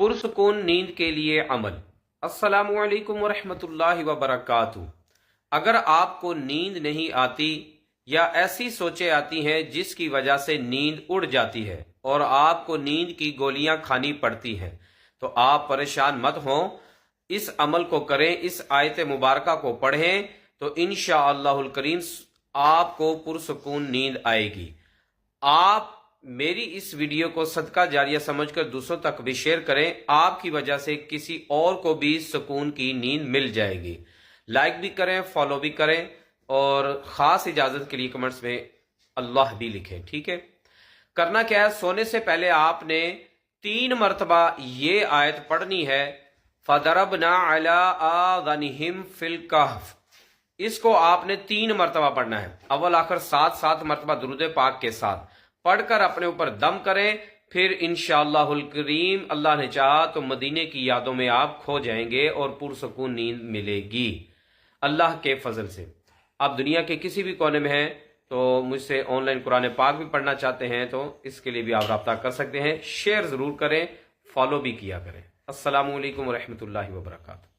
पुरसुकून नींद के लिए अमल। अस्सलामु अलैकुम वरहमतुल्लाहि वबरकातुहू। अगर आपको नींद नहीं आती या ऐसी सोचें आती हैं जिसकी वजह से नींद उड़ जाती है और आपको नींद की गोलियां खानी पड़ती हैं, तो आप परेशान मत हों, इस अमल को करें, इस आयत मुबारका को पढ़ें तो इंशाअल्लाहुल करीम आपको पुरसुकून नींद आएगी। आप मेरी इस वीडियो को सदका जारिया समझकर दूसरों तक भी शेयर करें, आपकी वजह से किसी और को भी सुकून की नींद मिल जाएगी। लाइक भी करें, फॉलो भी करें और ख़ास इजाज़त के लिए कमेंट्स में अल्लाह भी लिखें। ठीक है, करना क्या है, सोने से पहले आपने 3 मरतबा ये आयत पढ़नी है, फदरबना अला आज़ानिहिम फिल कहफ। इसको आपने 3 मरतबा पढ़ना है, अव्वल आखिर 7 मरतबा दुरूद पाक के साथ पढ़कर अपने ऊपर दम करें। फिर इंशाअल्लाहुल करीम अल्लाह ने चाहा तो मदीने की यादों में आप खो जाएंगे और पुरसुकून नींद मिलेगी अल्लाह के फजल से। आप दुनिया के किसी भी कोने में हैं तो मुझसे ऑनलाइन कुरान पाक भी पढ़ना चाहते हैं तो इसके लिए भी आप रब्ता कर सकते हैं। शेयर ज़रूर करें, फॉलो भी किया करें। अस्सलामु अलैकुम वरहमतुल्लाहि वबरकातुहू।